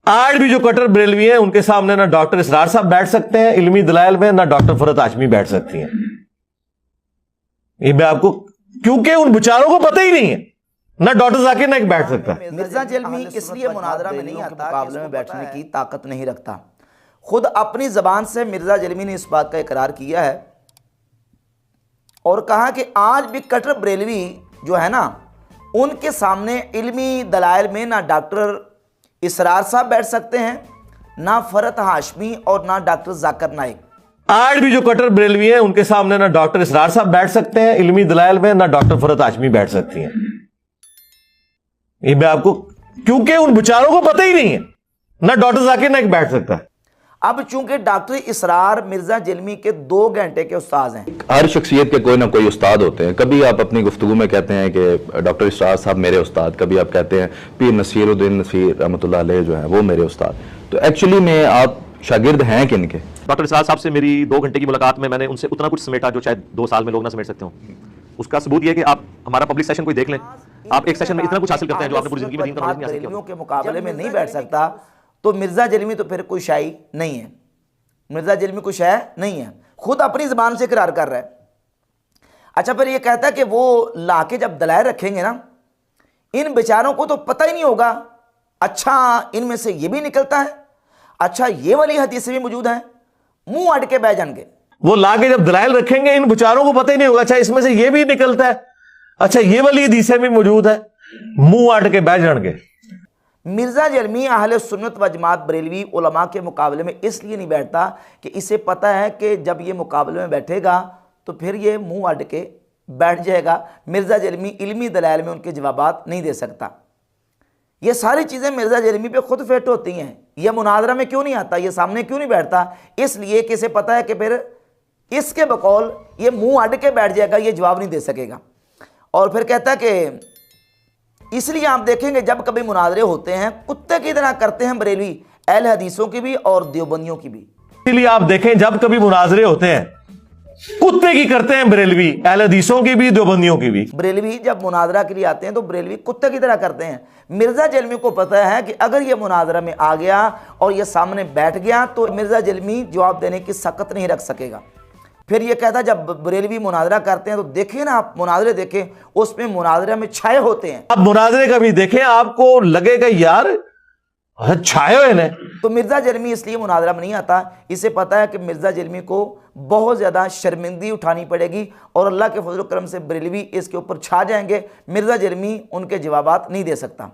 आज भी जो कट्टर बरेलवी हैं उनके सामने ना डॉक्टर इसरार साहब बैठ सकते हैं इल्मी दलाइल में, ना डॉक्टर फरहत हाशमी बैठ सकती हैं। ये मैं आपको, क्योंकि उन बेचारों को पता ही नहीं है, ना डॉक्टर जाकिर नाइक बैठ सकता। मिर्जा जलमी इसलिए मुनादरा में नहीं आता, मुकाबले में बैठने की ताकत नहीं रखता। खुद अपनी जबान से मिर्जा जलमी ने इस बात का इकरार किया है और कहा कि आज भी कट्टर बरेलवी जो है ना, उनके सामने इल्मी दलाइल में ना डॉक्टर इसरार साहब बैठ सकते हैं, ना फरहत हाशमी और ना डॉक्टर जाकिर नाइक। आज भी जो कट्टर बरेलवी हैं उनके सामने ना डॉक्टर इसरार साहब बैठ सकते हैं इल्मी दलाइल में, ना डॉक्टर फरहत हाशमी बैठ सकती हैं। ये मैं आपको, क्योंकि उन बेचारों को पता ही नहीं है, ना डॉक्टर जाकिर नाइक बैठ सकता। अब चूंकि डॉक्टर इसरार मिर्जा जलमी के 2 घंटे के उस्ताद हैं। हर शख्सियत के कोई ना कोई उस्ताद होते हैं। कभी आप अपनी गुफ्तगू में कहते हैं कि डॉक्टर इसरार साहब मेरे उस्ताद, कभी आप कहते हैं पीर नसीरुद्दीन नसीर रहमतुल्लाह अलैह जो है वो मेरे उस्ताद। तो एक्चुअली में आप शागिर्द हैं किनके? डॉक्टर इसरार साहब से मेरी 2 घंटे की मुलाकात में मैंने उनसे उतना कुछ समेटा जो शायद 2 साल में लोग ना समेट सकते हो। उसका सबूत यह है कि आप हमारा पब्लिक सेशन कोई देख लें, आप एक सेशन में इतना कुछ हासिल करते हैं जो आपने पूरी जिंदगी में दीन का नॉलेज नहीं हासिल किया। के मुकाबले में नहीं बैठ सकता तो मिर्जा जलमी तो फिर कोई शाई नहीं है। मिर्जा जलमी कोई शाय नहीं है, खुद अपनी जबान से इकरार कर रहा है। अच्छा, फिर ये कहता है कि वो लाके जब दलाइल रखेंगे ना, इन बेचारों को तो पता ही नहीं होगा। अच्छा, इनमें से ये भी निकलता है, अच्छा ये वाली हदीसें भी मौजूद हैं, मुंह अट के बह जाएंगे। वो लाके जब दलाइल रखेंगे इन बेचारों को पता ही नहीं होगा, अच्छा इसमें से ये भी निकलता है, अच्छा ये वाली हदीसें भी मौजूद है, मुंह अट के बह जाएंगे। मिर्जा जलमी अहले सुन्नत व जमात बरेलवी उलमा के मुकाबले में इसलिए नहीं बैठता कि इसे पता है कि जब ये मुकाबले में बैठेगा तो फिर ये मुंह अट के बैठ जाएगा। मिर्जा जलमी इल्मी दलाइल में उनके जवाबात नहीं दे सकता। ये सारी चीज़ें मिर्जा जलमी पे खुद फिट होती हैं। यह मुनाजरा में क्यों नहीं आता, ये सामने क्यों नहीं बैठता? इसलिए कि इसे पता है कि फिर इसके बकौल ये मुँह अट के बैठ जाएगा, ये जवाब नहीं दे सकेगा। और फिर कहता है कि इसलिए आप देखेंगे जब कभी मुनाजरे होते हैं कुत्ते की तरह करते हैं बरेलवी, अहले हदीसों की भी और देवबंदियों की भी। इसलिए आप देखें जब कभी मुनाजरे होते हैं कुत्ते की करते हैं बरेलवी, अहले हदीसों की भी देवबंदियों की भी। बरेलवी जब मुनाजरा के लिए आते हैं तो बरेलवी कुत्ते की तरह करते हैं। मिर्जा जलमी को पता है कि अगर ये मुनाजरा में आ गया और ये सामने बैठ गया तो मिर्जा जलमी जवाब देने की सकत नहीं रख सकेगा। फिर ये कहता है जब बरेलवी मुनाजरा करते हैं तो देखिए ना, आप मुनाजरे देखें, उसमें मुनाजरे में छाए होते हैं। अब मुनाजरे कभी देखें आपको लगेगा यार छाए हुए ने। तो मिर्जा जलमी इसलिए मुनाजरा में नहीं आता, इसे पता है कि मिर्जा जलमी को बहुत ज़्यादा शर्मिंदगी उठानी पड़ेगी और अल्लाह के फजल करम से बरेलवी इसके ऊपर छा जाएंगे। मिर्जा जलमी उनके जवाबात नहीं दे सकता।